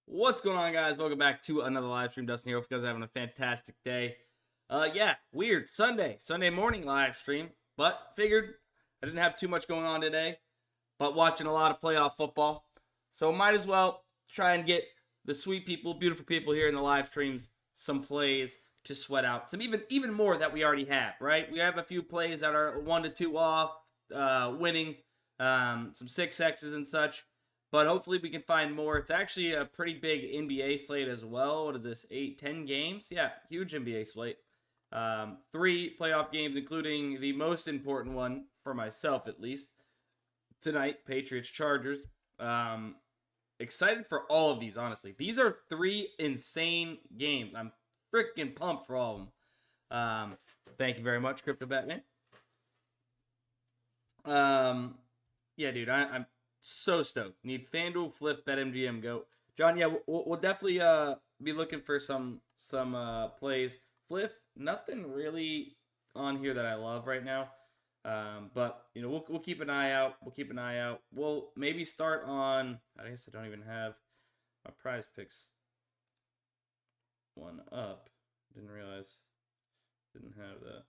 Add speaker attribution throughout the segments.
Speaker 1: What's going on, guys? Welcome back to another live stream. Dustin here. Hope you guys are having a fantastic day. Yeah, weird Sunday morning live stream, but figured I didn't have too much going on today, but watching a lot of playoff football, so might as well try and get the sweet people, beautiful people here in the live streams some plays to sweat out. Some even more that we already have, right? We have a few plays that are 1 to 2 off, winning, some 6X's and such. But hopefully we can find more. It's actually a pretty big NBA slate as well. What is this, 8, 10 games? Yeah, huge NBA slate. 3 playoff games, including the most important one, for myself at least, tonight, Patriots-Chargers. Excited for all of these, honestly. These are 3 insane games. I'm freaking pumped for all of them. Thank you very much, Crypto Batman. Yeah, dude, I'm so stoked. Need FanDuel, Fliff, BetMGM, go. John, yeah, we'll definitely be looking for some plays. Fliff, nothing really on here that I love right now. But you know, we'll keep an eye out. We'll maybe start on, I guess I don't even have my PrizePicks one up. Didn't realize didn't have that.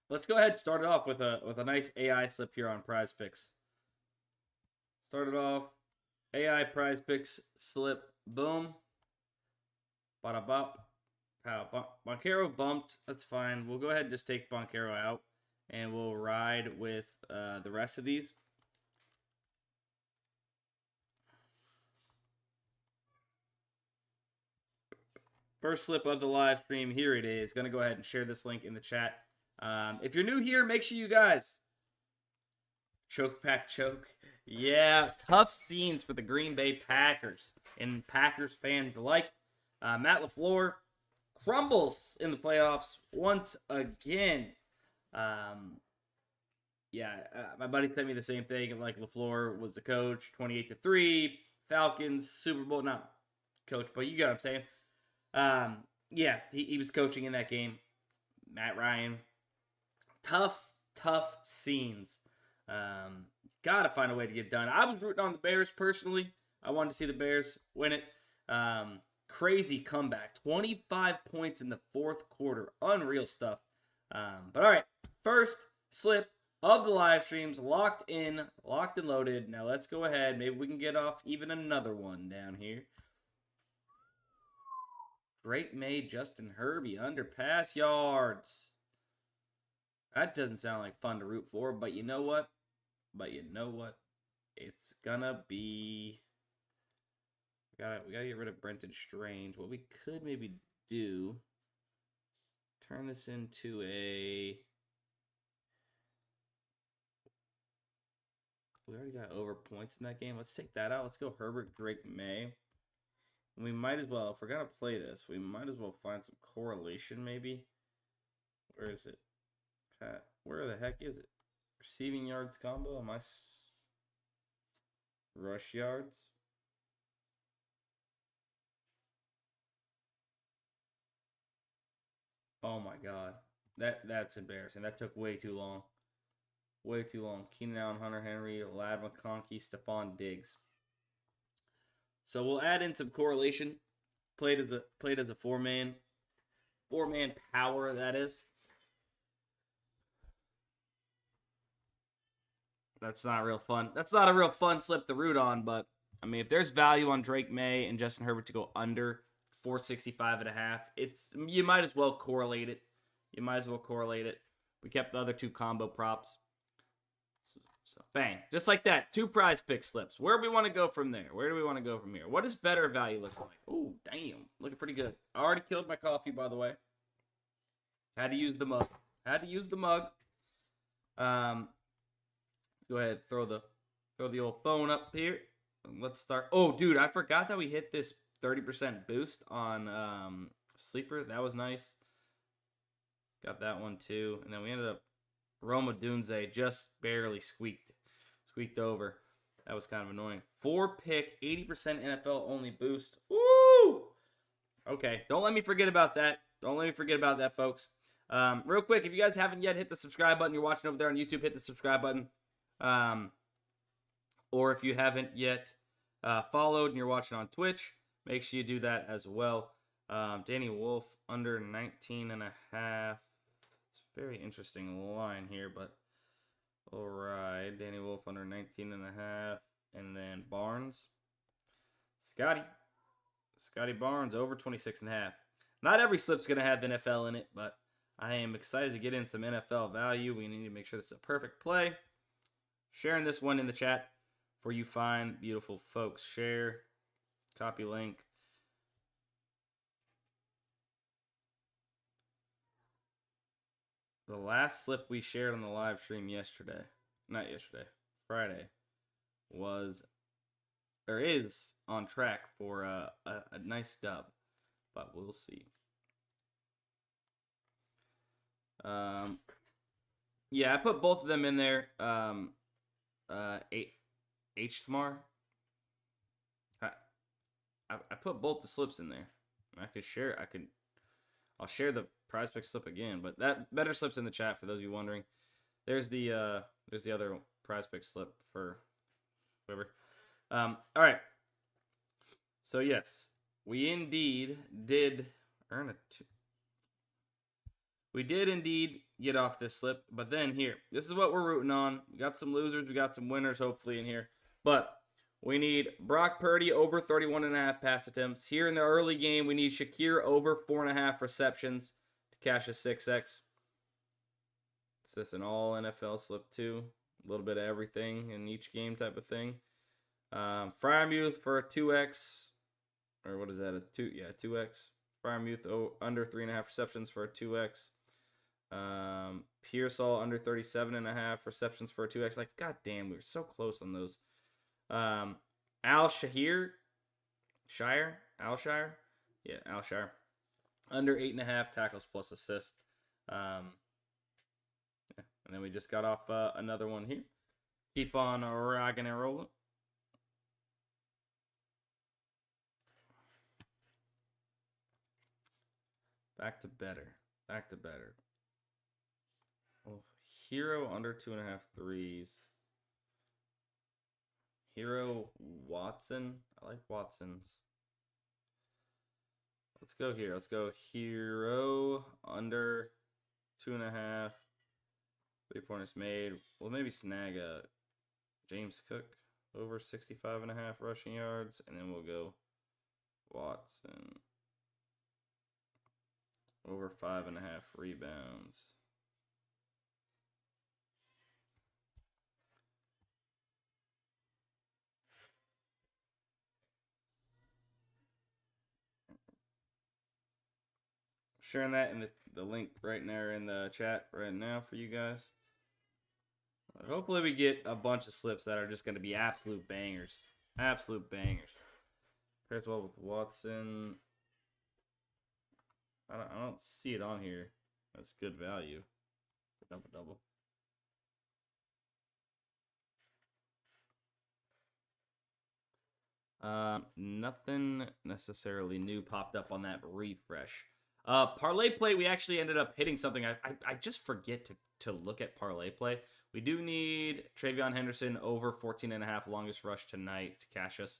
Speaker 1: Let's go ahead and start it off with a nice AI slip here on PrizePicks. Start it off. AI PrizePicks slip. Boom. Bada bop. Pow. Banchero bumped. That's fine. We'll go ahead and just take Banchero out. And we'll ride with the rest of these. First slip of the live stream. Here it is. Going to go ahead and share this link in the chat. If you're new here, make sure you guys choke. Yeah, tough scenes for the Green Bay Packers and Packers fans alike. Matt LaFleur crumbles in the playoffs once again. My buddy sent me the same thing. Like, LaFleur was the coach, 28-3, Falcons, Super Bowl. Not coach, but you get what I'm saying. He was coaching in that game. Matt Ryan. Tough scenes. Gotta find a way to get done. I was rooting on the Bears personally. I wanted to see the Bears win it. Crazy comeback. 25 points in the fourth quarter. Unreal stuff. But all right, first slip of the live streams. Locked and loaded. Now let's go ahead. Maybe we can get off even another one down here. Drake May, Justin Herbie, under pass yards. That doesn't sound like fun to root for, but you know what? It's gonna be... We gotta get rid of Brenton Strange. What we could maybe do... Turn this into a... We already got over points in that game. Let's take that out. Let's go Herbert, Drake May. We might as well, if we're gonna play this, we might as well find some correlation maybe. Where is it? Where the heck is it? Receiving yards combo? Rush yards? Oh my god. That's embarrassing. That took way too long. Keenan Allen, Hunter Henry, Lad McConkey, Stephon Diggs. So we'll add in some correlation. Played as a four-man power, that is. That's not real fun. That's not a real fun slip to root on, but I mean, if there's value on Drake May and Justin Herbert to go under 465.5, you might as well correlate it. We kept the other 2 combo props. So bang, just like that. 2 PrizePick slips. Where do we want to go from there? What does better value look like? Oh, damn, looking pretty good. I already killed my coffee, by the way. Had to use the mug. Go ahead, throw the old phone up here. And let's start. Oh, dude, I forgot that we hit this 30% boost on Sleeper. That was nice. Got that one too. And then we ended up Roma Dunze just barely squeaked over. That was kind of annoying. 4-pick, 80% NFL only boost. Woo! Okay, don't let me forget about that. Folks. Real quick, if you guys haven't yet hit the subscribe button, you're watching over there on YouTube, hit the subscribe button. Or if you haven't yet followed and you're watching on Twitch, make sure you do that as well. Danny Wolf under 19.5. It's a very interesting line here, but all right. Danny Wolf under 19.5. And then Barnes. Scotty Barnes over 26.5. Not every slip's going to have NFL in it, but I am excited to get in some NFL value. We need to make sure this is a perfect play. Sharing this one in the chat for you fine, beautiful folks. Share, copy link. The last slip we shared on the live stream Friday, is on track for a nice dub, but we'll see. Yeah, I put both of them in there. HTMR. I put both the slips in there. I could share. I'll share the PrizePicks slip again, but that better slips in the chat for those of you wondering. There's the other PrizePicks slip for whoever. All right. So yes, we indeed did earn a two. We did indeed get off this slip, but then here, this is what we're rooting on. We got some losers, we got some winners hopefully in here, but we need Brock Purdy over 31.5 pass attempts. Here in the early game, we need Shakir over 4.5 receptions to cash a 6x. It's just an all NFL slip too. A little bit of everything in each game type of thing. Fryermuth for a 2x, or what is that? 2x. Fryermuth under 3.5 receptions for a 2x. Pearsall under 37.5 receptions for a 2x. Like, goddamn, we were so close on those. Alshire. Yeah, Alshire. Under 8.5 tackles plus assist. Yeah. And then we just got off another one here. Keep on rocking and rolling. Back to better. Oh, Hero under 2.5 threes. Hero Watson. I like Watsons. Let's go here. Let's go Hero under 2.5. 3-pointers made. We'll maybe snag a James Cook over 65.5 rushing yards. And then we'll go Watson over 5.5 rebounds. Sharing that in the link right now in the chat right now for you guys. Hopefully we get a bunch of slips that are just going to be absolute bangers. Absolute bangers. Pairs well with Watson. I don't see it on here. That's good value. Double. Nothing necessarily new popped up on that refresh. ParlayPlay, we actually ended up hitting something. I just forget to look at ParlayPlay. We do need Travion Henderson over 14.5 longest rush tonight to cash us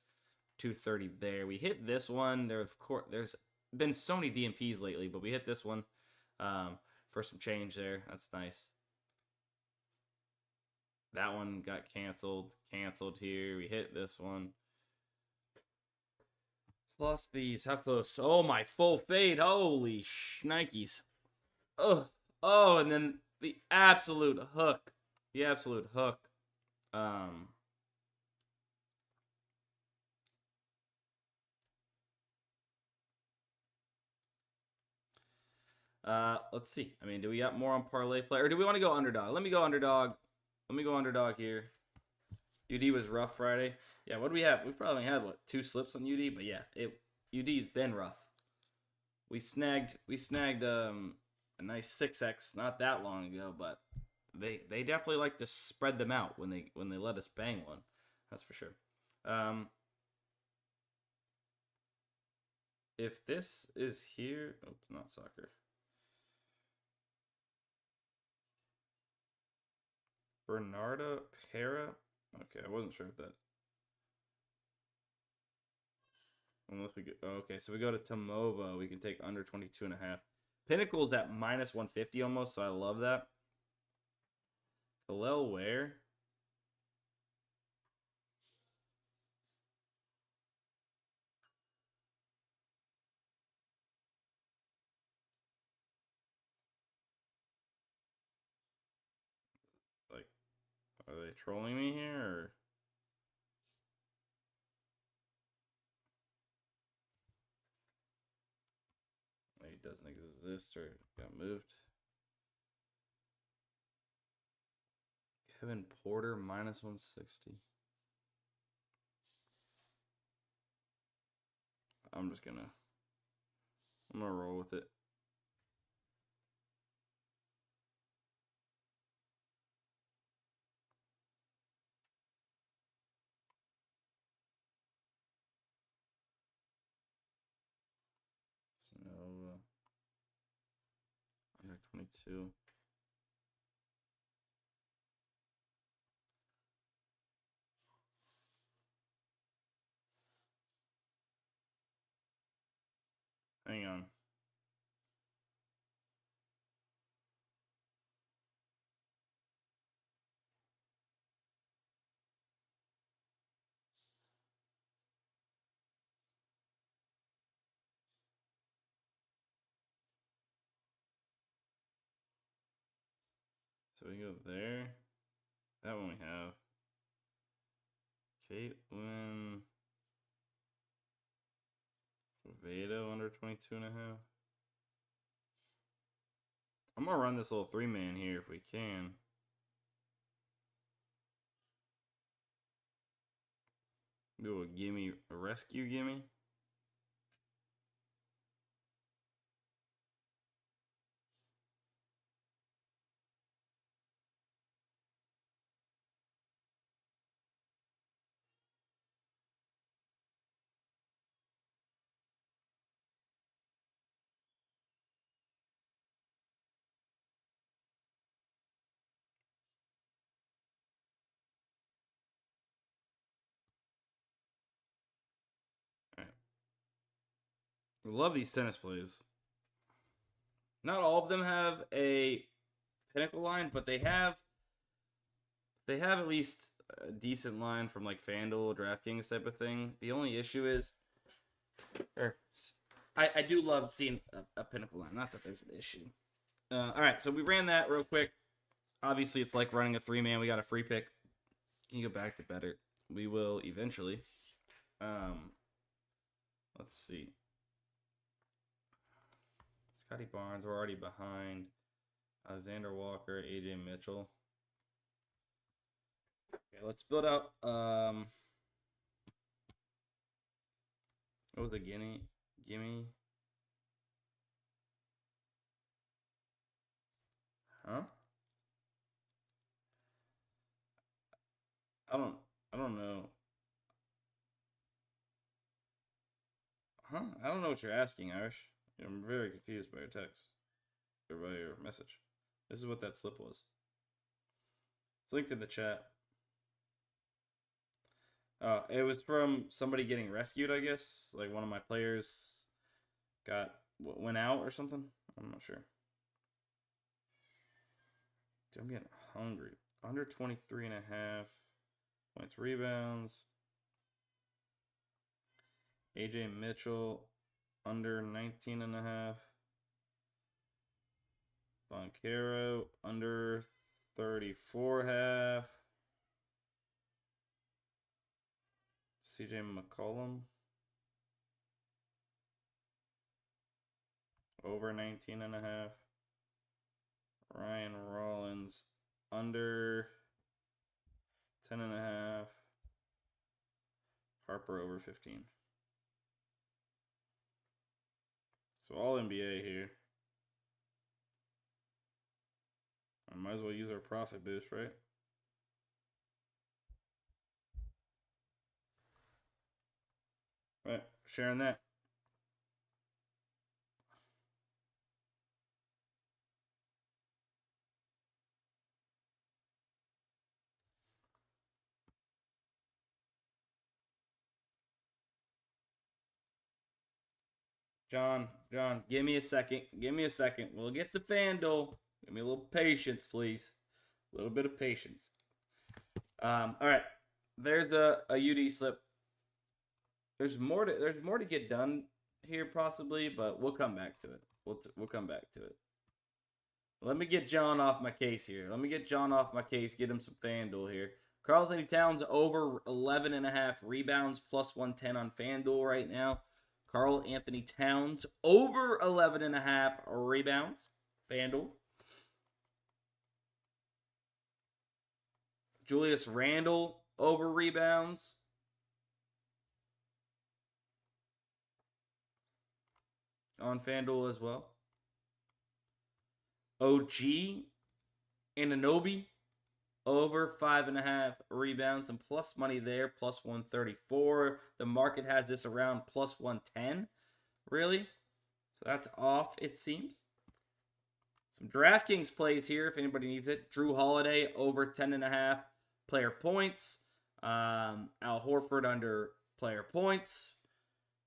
Speaker 1: 230 there. We hit this one. There's been so many DMPs lately, but we hit this one for some change there. That's nice. That one got canceled here. We hit this one. Plus these. How close? Oh, my full fade. Holy shnikes. Oh, and then the absolute hook. Let's see. I mean, do we got more on ParlayPlay, or do we want to go Underdog? Let me go Underdog here. UD was rough Friday. Yeah, what do we have? We probably had, 2 slips on UD? But yeah, UD's been rough. We snagged a nice 6x not that long ago, but they definitely like to spread them out when they let us bang one. That's for sure. If this is here, oh, not soccer. Bernardo Pera. Okay, I wasn't sure if that. Unless we go. Oh, okay, so we go to Tomova. We can take under 22.5. Pinnacle's at minus 150 almost, so I love that. Kalel Ware. Like, are they trolling me here, or? He doesn't exist or got moved. Kevin Porter, minus 160. I'm gonna roll with it. Nova under 22. Hang on. So we go there. That one we have. Caitlin Vado under 22.5. I'm gonna run this little 3-man here if we can. Do a gimme, a rescue gimme. All right. I love these tennis plays. Not all of them have a pinnacle line, but they have at least a decent line from like FanDuel, DraftKings type of thing. The only issue is, I do love seeing a pinnacle line. Not that there's an issue. All right, so we ran that real quick. Obviously, it's like running a 3-man. We got a free pick. Can you go back to better? We will eventually. Let's see. Scotty Barnes, we're already behind. Alexander Walker, AJ Mitchell. Okay, let's build out. What was the gimme? Huh? I don't know. Huh? I don't know what you're asking, Irish. I'm very confused by your text. Or by your message. This is what that slip was. It's linked in the chat. It was from somebody getting rescued, I guess. Like one of my players went out or something. I'm not sure. Dude, I'm getting hungry. Under 23.5 points, rebounds. AJ Mitchell under 19.5. Boncaro under 34.5. CJ McCollum over 19.5. Ryan Rollins under 10.5. Harper over 15. So all NBA here. I might as well use our profit boost, right? Right, sharing that. John, give me a second. Give me a second. We'll get to FanDuel. Give me a little patience, please. A little bit of patience. All right. There's a UD slip. There's more to get done here possibly, but we'll come back to it. We'll come back to it. Let me get John off my case here. Get him some FanDuel here. Karl-Anthony Towns over 11.5 rebounds, plus 110 on FanDuel right now. Karl-Anthony Towns over 11.5 rebounds, FanDuel. Julius Randle over rebounds. On FanDuel as well. OG Anunoby over 5.5 rebounds and plus money there, plus 134. The market has this around plus 110, really. So that's off, it seems. Some DraftKings plays here if anybody needs it. Drew Holiday over 10.5 player points. Al Horford under player points.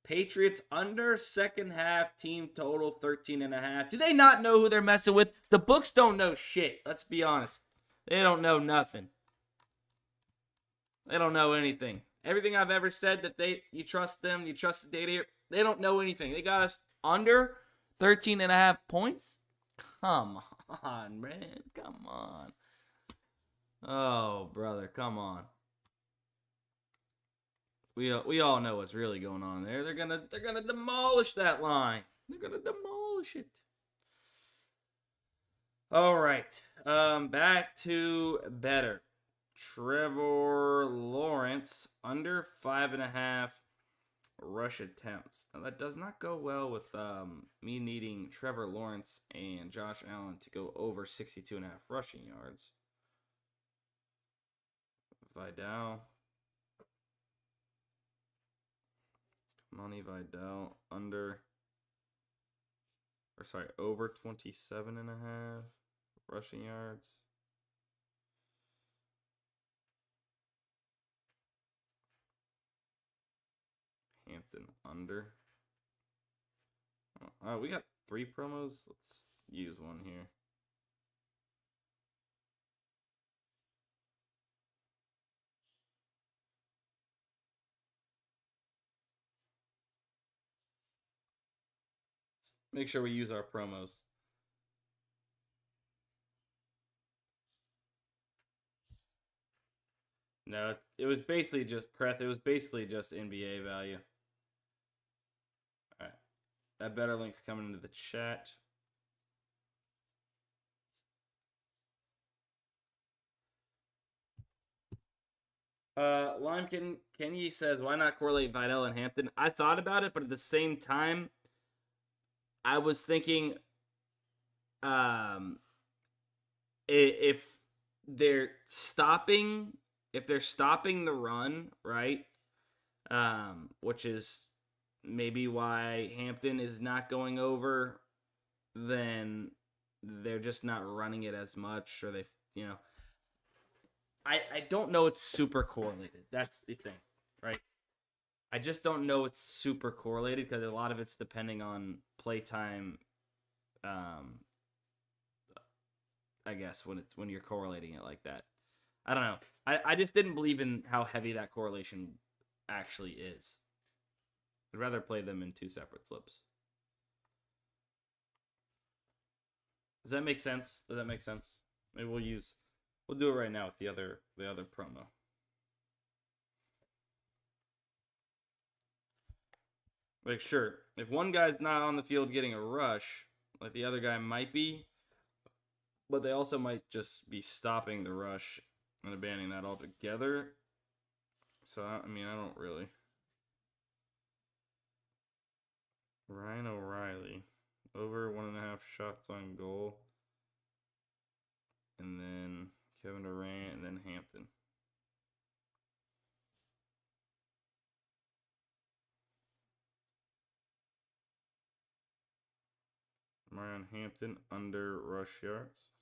Speaker 1: Patriots under second half team total 13.5. Do they not know who they're messing with? The books don't know shit. Let's be honest. They don't know nothing. They don't know anything. Everything I've ever said that you trust them, you trust the data here, they don't know anything. They got us under 13.5 points? Come on, man. Come on. Oh, brother, come on. We all know what's really going on there. They're gonna demolish that line. They're gonna demolish it. All right. Back to better. Trevor Lawrence under 5.5 rush attempts. Now that does not go well with me needing Trevor Lawrence and Josh Allen to go over 62.5 rushing yards. Vidal. Money Vidal over 27.5 rushing yards. Hampton under. Oh, we got 3 promos. Let's use one here. Make sure we use our promos. No, it was basically just NBA value. All right. That better link's coming into the chat. Lime Kenny says, why not correlate Vidal and Hampton? I thought about it, but at the same time, I was thinking if they're stopping the run, right? Which is maybe why Hampton is not going over, then they're just not running it as much, or I don't know it's super correlated. That's the thing, right? I just don't know it's super correlated because a lot of it's depending on playtime. I guess when you're correlating it like that. I don't know. I just didn't believe in how heavy that correlation actually is. I'd rather play them in 2 separate slips. Does that make sense? Maybe we'll do it right now with the other promo. Like, sure, if one guy's not on the field getting a rush, like the other guy might be, but they also might just be stopping the rush and abandoning that altogether. So, I don't really. Ryan O'Reilly, over 1.5 shots on goal. And then Kevin Durant, and then Hampton. Marion Hampton under rush yards.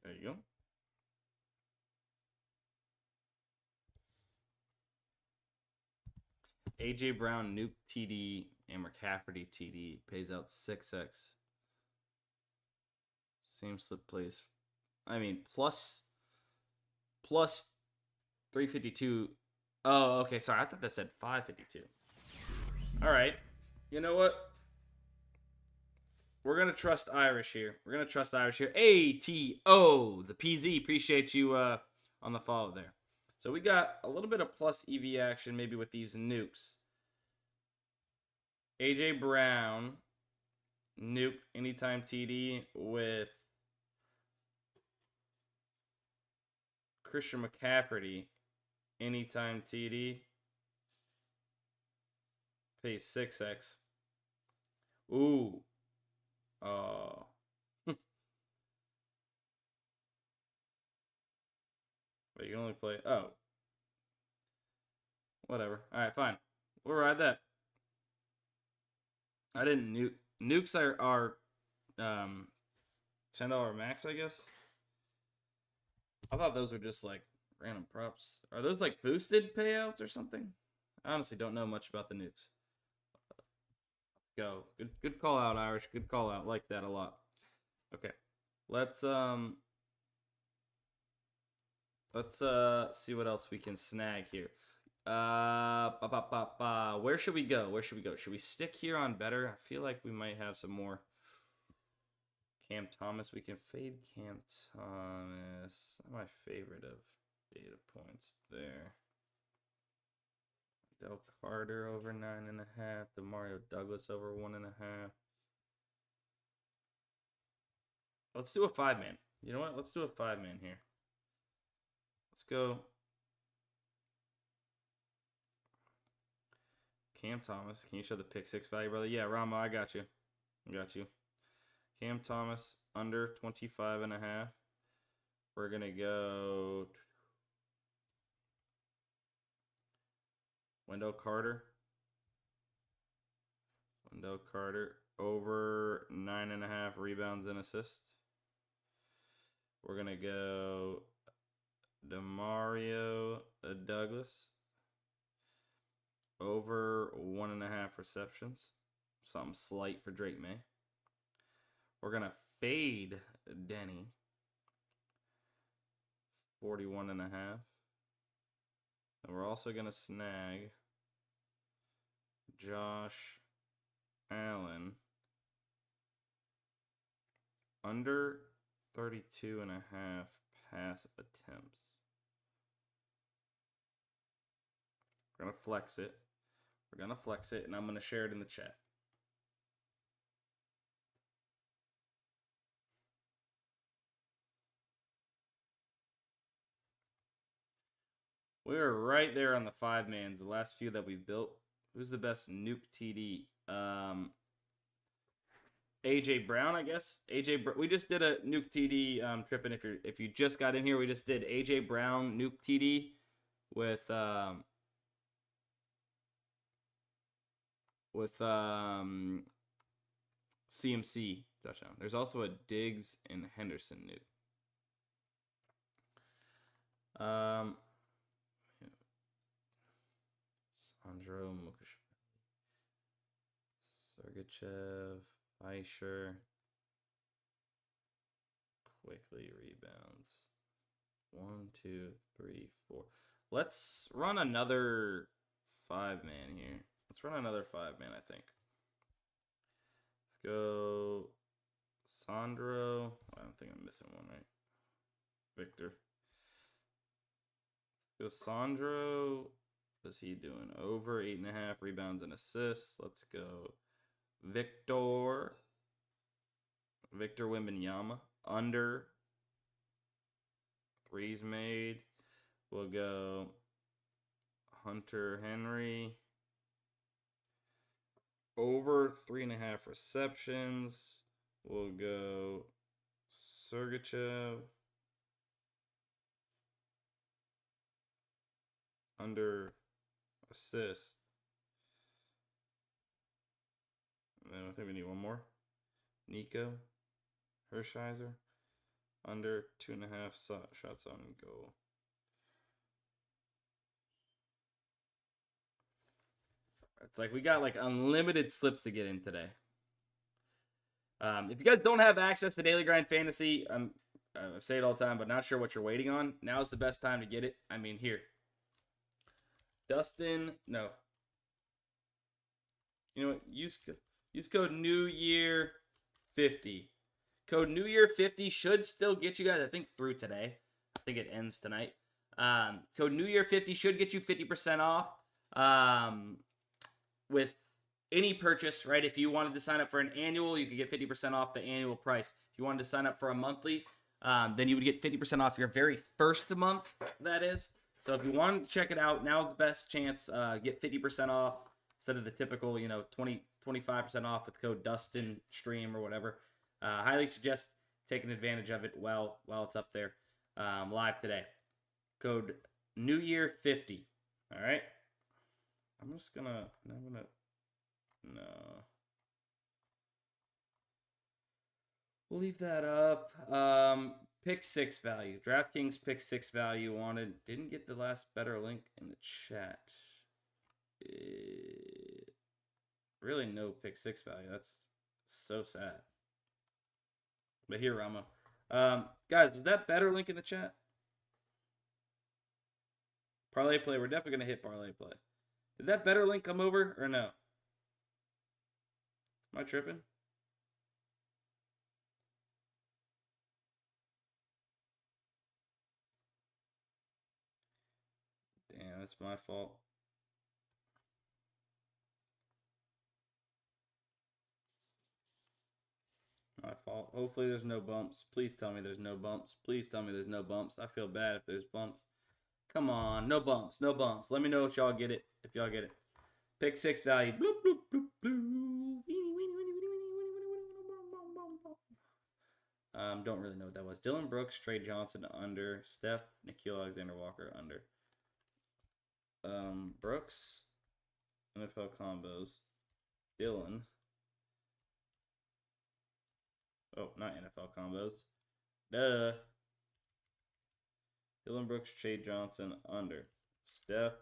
Speaker 1: There you go. AJ Brown, Nuke TD, and McCafferty TD pays out 6x. Same slip plays. I mean, plus 352. Oh, okay. Sorry. I thought that said 552. All right. You know what? We're going to trust Irish here. ATO, the PZ. Appreciate you on the follow there. So we got a little bit of plus EV action maybe with these nukes. AJ Brown, nuke anytime TD with Christian McCafferty, anytime TD. Pays 6x. Ooh. Oh. But you can only play. Oh. Whatever. Alright, fine. We'll ride that. I didn't nuke. Nukes are $10 max, I guess. I thought those were just like random props. Are those like boosted payouts or something? I honestly don't know much about the nukes. Let's go. Good call out, Irish. Good call out. Like that a lot. Okay. Let's see what else we can snag here. Where should we go? Should we stick here on better? I feel like we might have some more. Cam Thomas. We can fade Cam Thomas. Not my favorite of data points there. Del Carter over 9.5. Demario Douglas over 1.5. Let's do a 5-man. You know what? Let's do a 5-man here. Let's go. Cam Thomas. Can you show the pick 6 value, brother? Yeah, Rama, I got you. Cam Thomas under 25.5. We're going to go Wendell Carter. Over 9.5 rebounds and assists. We're going to go Demario Douglas. Over 1.5 receptions. Something slight for Drake May. We're going to fade Denny. 41.5. And we're also going to snag Josh Allen. Under 32.5 pass attempts. We're going to flex it. And I'm going to share it in the chat. We're right there on the 5-mans, the last few that we've built. Who's the best nuke TD? AJ Brown, I guess. We just did a nuke TD trip, and if you just got in here, we just did AJ Brown nuke TD with CMC touchdown. There's also a Diggs and Henderson nuke. Sandro Sergachev, Aisher. Quickly rebounds. 1, 2, 3, 4. Let's run another 5-man here. Let's run another 5-man, I think. Let's go Sandro. I don't think I'm missing one, right? Victor. Let's go Sandro. What's he doing? Over 8.5 rebounds and assists. Let's go Victor Wembanyama. Under 3s made. We'll go Hunter Henry. Over 3.5 receptions. We'll go Sergachev. Under assist. And then I think we need one more. Nico Hershiser. Under 2.5 shots on goal. It's like we got like unlimited slips to get in today. If you guys don't have access to Daily Grind Fantasy, I say it all the time, but not sure what you're waiting on. Now's the best time to get it. I mean, here. Dustin, no. You know what? Use code New Year 50. Code New Year 50 should still get you guys, I think, through today. I think it ends tonight. Code New Year 50 should get you 50% off with any purchase, right? If you wanted to sign up for an annual, you could get 50% off the annual price. If you wanted to sign up for a monthly, then you would get 50% off your very first month, that is. So if you wanted to check it out, now's the best chance. Get 50% off instead of the typical, 25% off with code DUSTIN stream or whatever. Highly suggest taking advantage of it while it's up there live today. Code New Year 50. All right. No. We'll leave that up. Pick 6 value. DraftKings pick 6 value wanted. Didn't get the last better link in the chat. Really no pick 6 value. That's so sad. But here, Rama. Guys, was that better link in the chat? ParlayPlay. We're definitely going to hit ParlayPlay. Did that better link come over or no? Am I tripping? Damn, that's my fault. My fault. Hopefully there's no bumps. Please tell me there's no bumps. Please tell me there's no bumps. I feel bad if there's bumps. Come on. No bumps. No bumps. Let me know if y'all get it. If y'all get it. Pick 6 value. Bloop, bloop, bloop, bloop. Don't really know what that was. Dylan Brooks, Trey Johnson under. Steph, Nikhil Alexander-Walker under. Brooks, NFL combos. Dylan. Oh, not NFL combos. Duh. Dylan Brooks, Trey Johnson under. Steph.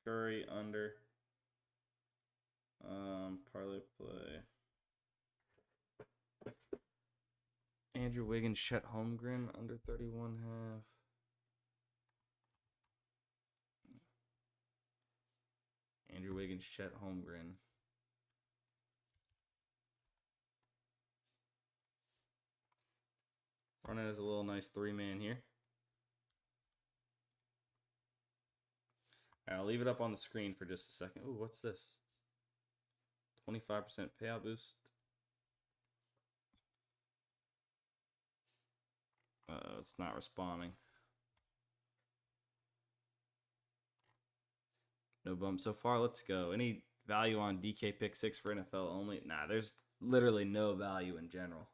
Speaker 1: Curry under. ParlayPlay. Andrew Wiggins, Chet Holmgren under 31.5. Andrew Wiggins, Chet Holmgren. Running as a little nice 3-man here. All right, I'll leave it up on the screen for just a second. Ooh, what's this? 25% payout boost. It's not responding. No bump so far. Let's go. Any value on DK pick 6 for NFL only? Nah, there's literally no value in general.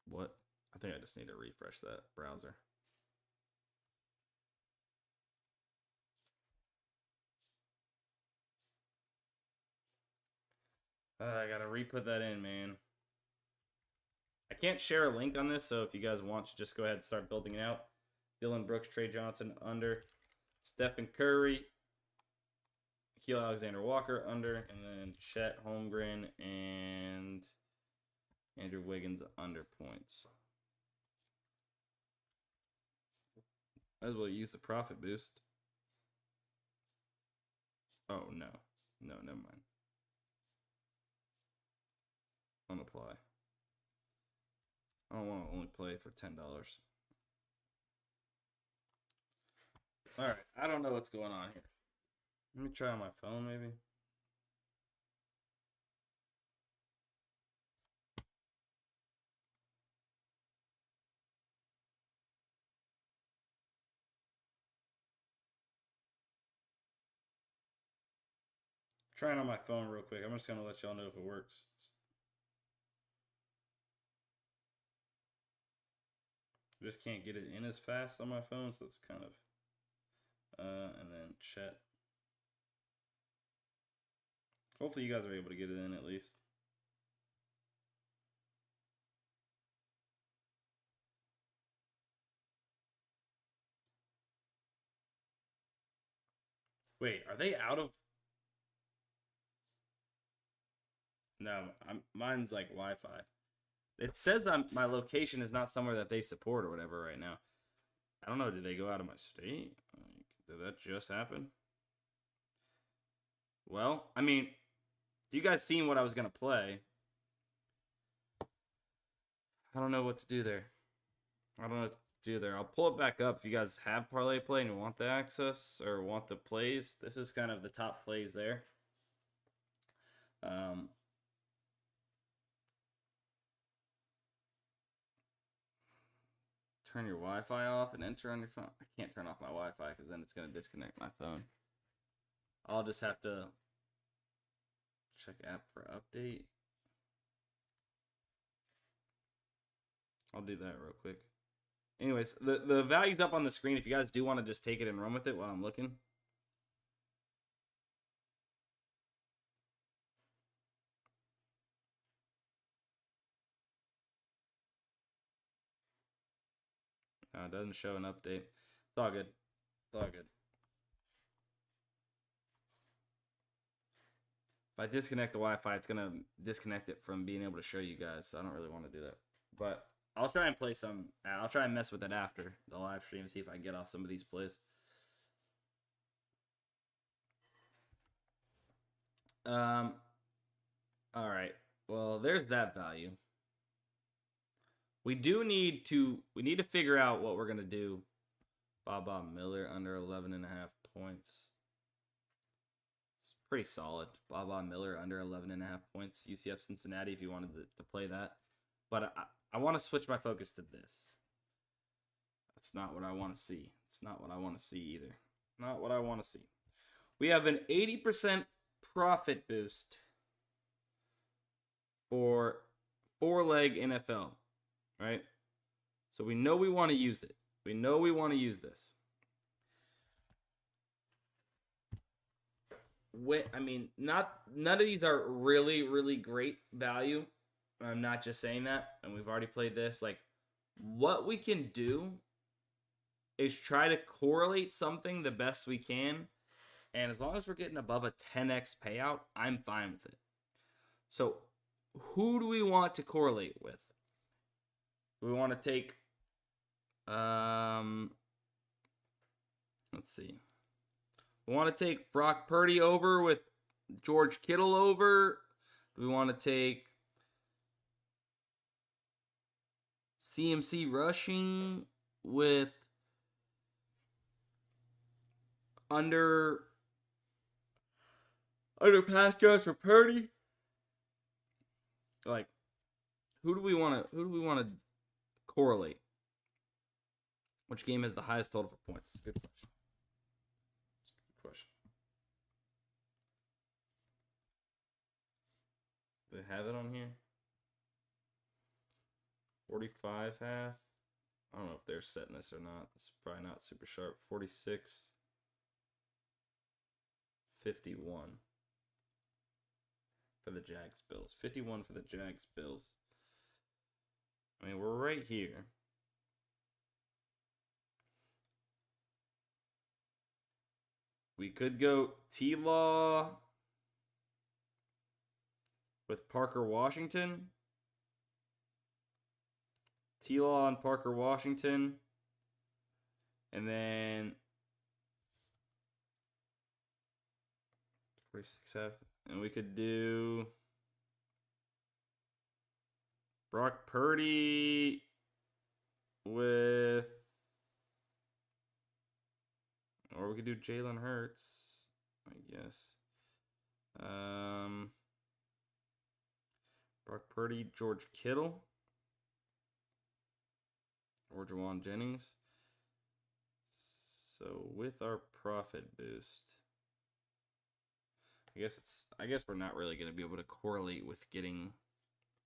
Speaker 1: What? I think I just need to refresh that browser. I gotta re-put that in, man. I can't share a link on this, so if you guys want to just go ahead and start building it out. Dylan Brooks, Trey Johnson under. Stephen Curry. Nikhil Alexander-Walker under. And then Chet Holmgren and Andrew Wiggins under points. Might as well use the profit boost. Oh, no. No, never mind. Unapply. I don't want to only play for $10. Alright, I don't know what's going on here. Let me try on my phone, maybe. Trying on my phone real quick. I'm just going to let y'all know if it works.
Speaker 2: I just can't get it in as fast on my phone, so it's kind of... and then chat. Hopefully you guys are able to get it in at least. Wait, are they out of... No, mine's like Wi-Fi. It says my location is not somewhere that they support or whatever right now. I don't know, did they go out of my state? Like, did that just happen? Well, I mean, you guys seen what I was going to play. I don't know what to do there. I don't know what to do there. I'll pull it back up if you guys have ParlayPlay and you want the access or want the plays. This is kind of the top plays there. Turn your Wi-Fi off and enter on your phone. I can't turn off my Wi-Fi because then it's going to disconnect my phone. I'll just have to check app for update. I'll do that real quick. Anyways, the value's up on the screen if you guys do want to just take it and run with it while I'm looking. No, it doesn't show an update. It's all good. It's all good. If I disconnect the Wi-Fi, it's going to disconnect it from being able to show you guys. So I don't really want to do that. But I'll try and play some. I'll try and mess with it after the live stream, see if I can get off some of these plays. All right. Well, there's that value. We need to figure out what we're going to do. Bob Miller under 11.5 points. It's pretty solid. Bob Miller under 11.5 points. UCF Cincinnati if you wanted to play that. But I want to switch my focus to this. That's not what I want to see. It's not what I want to see either. Not what I want to see. We have an 80% profit boost for 4-leg NFL, right? So we know we want to use it. We know we want to use this. I mean, none of these are really, really great value. I'm not just saying that. And we've already played this. Like, what we can do is try to correlate something the best we can. And as long as we're getting above a 10x payout, I'm fine with it. So, who do we want to correlate with? We want to take... let's see. We want to take Brock Purdy over with George Kittle over. Do we want to take CMC rushing with under pass yards for Purdy? Like, who do we want to correlate? Which game has the highest total for points? Good question. Good question. Do they have it on here? 45 half. I don't know if they're setting this or not. It's probably not super sharp. 46. 51 for the Jags Bills. 51 for the Jags Bills. I mean, we're right here. We could go T-Law with Parker Washington. T-Law and Parker Washington. And then 46F. And we could do Brock Purdy with... Or we could do Jalen Hurts, I guess. Brock Purdy, George Kittle. Or Jawan Jennings. So with our profit boost, I guess we're not really going to be able to correlate with getting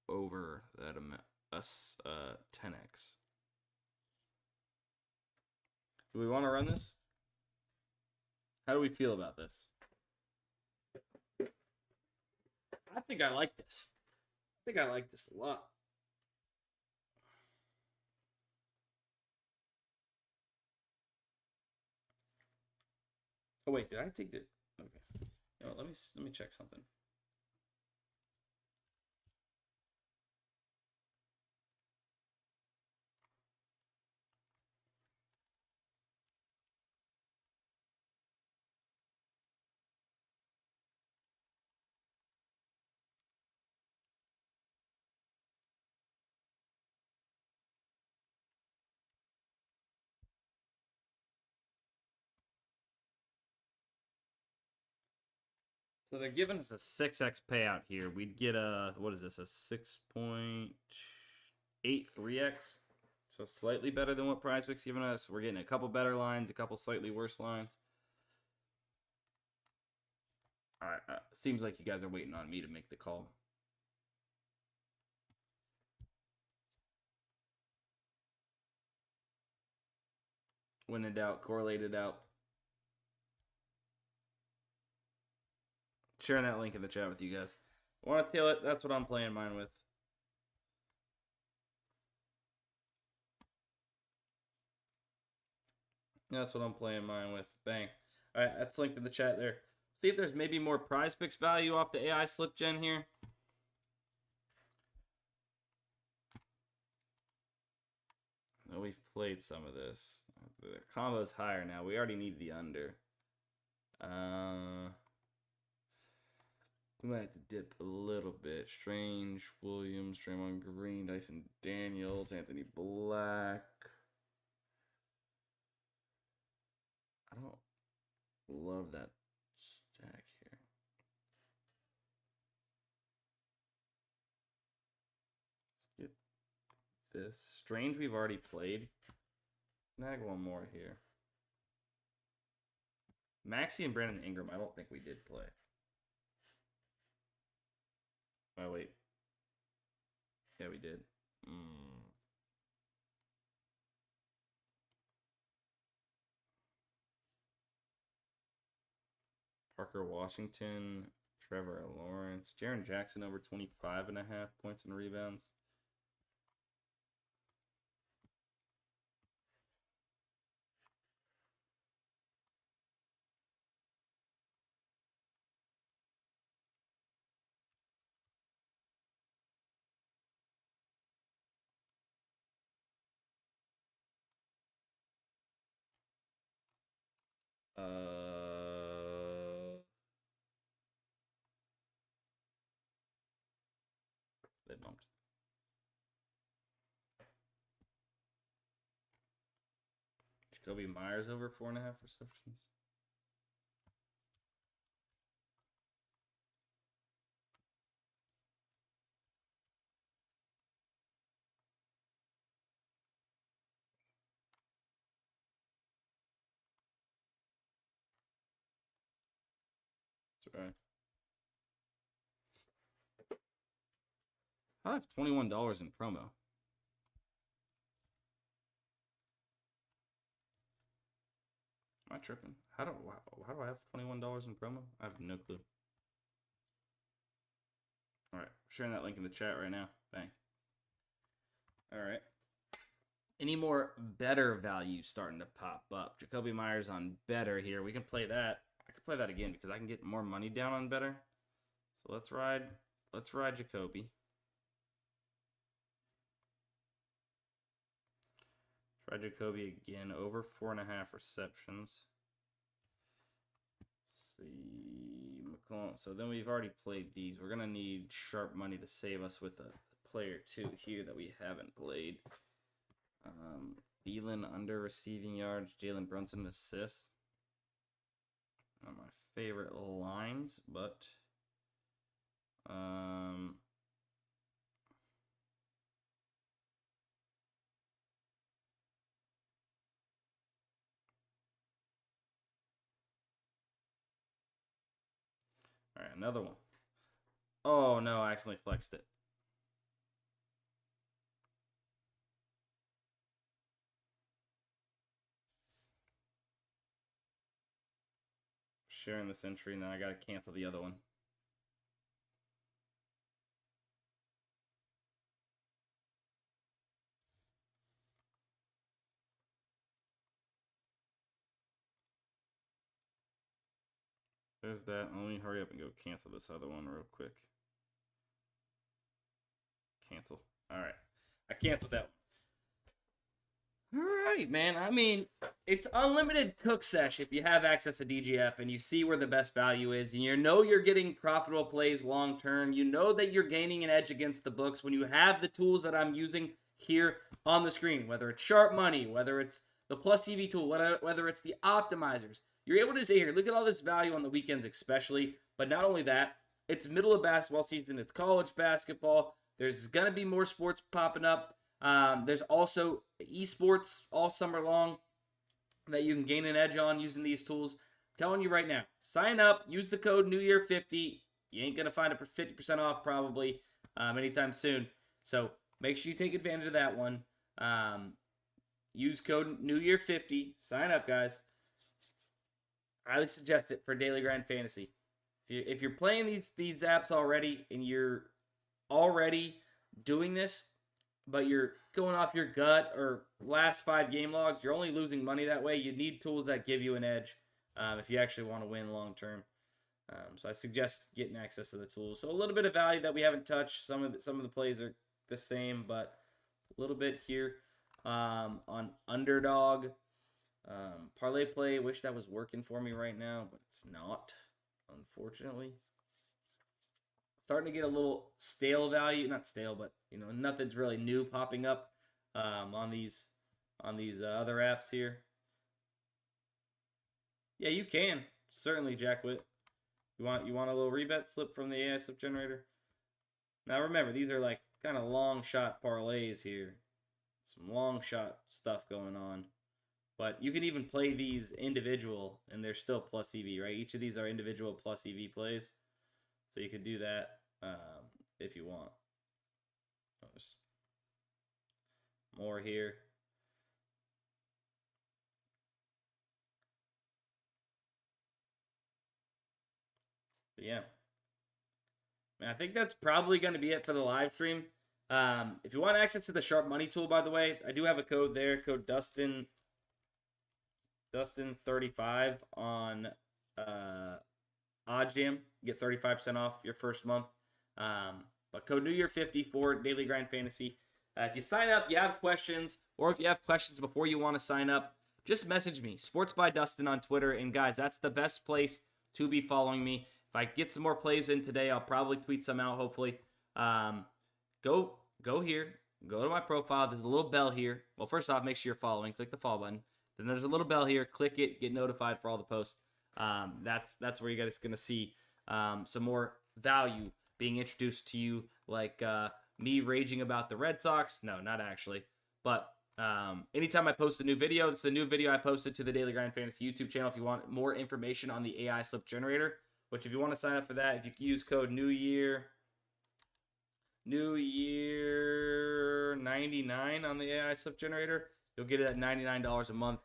Speaker 2: over that amount, 10x. Do we want to run this? How do we feel about this? I think I like this. I think I like this a lot. Oh wait, did I take the? Okay. No, let me check something. So they're giving us a 6x payout here. We'd get a, what is this, a 6.83x. So slightly better than what PrizePicks giving us. We're getting a couple better lines, a couple slightly worse lines. All right, seems like you guys are waiting on me to make the call. When in doubt, correlate it out. Sharing that link in the chat with you guys. Want to tail it? That's what I'm playing mine with. That's what I'm playing mine with. Bang. All right, that's linked in the chat there. See if there's maybe more PrizePicks value off the AI slip gen here. Oh, we've played some of this. The combo's higher now. We already need the under. We might have to dip a little bit. Strange, Williams, Draymond Green, Dyson Daniels, Anthony Black. I don't love that stack here. Skip this. Strange we've already played. Snag one more here. Maxey and Brandon Ingram, I don't think we did play. Oh, wait. Yeah, we did. Parker Washington, Trevor Lawrence, Jaren Jackson over 25.5 points and rebounds. They bumped. Jacoby Myers over 4.5 receptions. That's right. I have $21 in promo. Am I tripping? How do I have $21 in promo? I have no clue. All right, sharing that link in the chat right now. Bang. All right. Any more better values starting to pop up? Jacoby Myers on better here. We can play that. I could play that again because I can get more money down on better. So let's ride Jacoby. Try Jacoby again over 4.5 receptions. Let's see, McClellan. So then we've already played these. We're gonna need sharp money to save us with a player two here that we haven't played. Thielen under receiving yards, Jalen Brunson assists. Not my favorite lines, but all right, another one. Oh no, I accidentally flexed it. sharing this entry, and then I got to cancel the other one. There's that. Let me hurry up and go cancel this other one real quick. Cancel. All right. I canceled that one. All right, man. I mean, it's unlimited cook sesh if you have access to DGF and you see where the best value is, and you know you're getting profitable plays long term. You know that you're gaining an edge against the books when you have the tools that I'm using here on the screen, whether it's Sharp Money, whether it's the Plus EV tool, whether it's the optimizers. You're able to say here, look at all this value on the weekends especially, but not only that, it's middle of basketball season, it's college basketball, there's going to be more sports popping up. There's also esports all summer long that you can gain an edge on using these tools. I'm telling you right now, sign up, use the code NEWYEAR50. You ain't going to find a 50% off probably anytime soon. So make sure you take advantage of that one. Use code NEWYEAR50. Sign up, guys. I highly suggest it for Daily Grind Fantasy. If you're playing these apps already and you're already doing this, but you're going off your gut or last 5 game logs, you're only losing money that way. You need tools that give you an edge if you actually want to win long term. So I suggest getting access to the tools. So a little bit of value that we haven't touched. Some of the plays are the same, but a little bit here on Underdog. ParlayPlay, wish that was working for me right now, but it's not, unfortunately. Starting to get a little stale value, not stale, but nothing's really new popping up on these other apps here. Yeah, you can certainly, Jackwit. You want a little rebet slip from the AI slip generator? Now remember, these are like kind of long shot parlays here, some long shot stuff going on. But you can even play these individual, and they're still plus EV, right? Each of these are individual plus EV plays. So you could do that if you want. There's more here. But yeah. I think that's probably going to be it for the live stream. If you want access to the Sharp Money tool, by the way, I do have a code there, code DUSTIN. DUSTIN35 on OddsJam. Get 35% off your first month. But code NEWYEAR50 for Daily Grind Fantasy. If you sign up, you have questions, or if you have questions before you want to sign up, just message me, Sports by Dustin on Twitter. And guys, that's the best place to be following me. If I get some more plays in today, I'll probably tweet some out, hopefully. Go here. Go to my profile. There's a little bell here. Well, first off, make sure you're following. Click the follow button. Then there's a little bell here. Click it. Get notified for all the posts. That's where you guys going to see some more value being introduced to you, like me raging about the Red Sox. No, not actually. But anytime I post a new video, this is a new video I posted to the Daily Grind Fantasy YouTube channel. If you want more information on the AI slip generator, which if you want to sign up for that, if you use code NEWYEAR99 on the AI slip generator, you'll get it at $99 a month.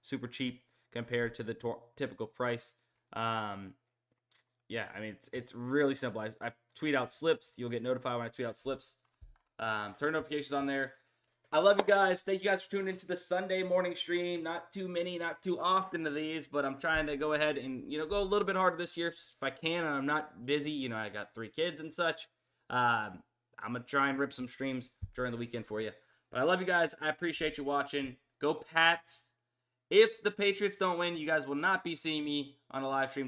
Speaker 2: Super cheap compared to the typical price. Yeah, I mean, it's really simple. I tweet out slips. You'll get notified when I tweet out slips. Turn notifications on there. I love you guys. Thank you guys for tuning into the Sunday morning stream. Not too many, not too often of these, but I'm trying to go ahead and, go a little bit harder this year if I can, and I'm not busy. I got 3 kids and such. I'm going to try and rip some streams during the weekend for you. But I love you guys. I appreciate you watching. Go Pats. If the Patriots don't win, you guys will not be seeing me on a live stream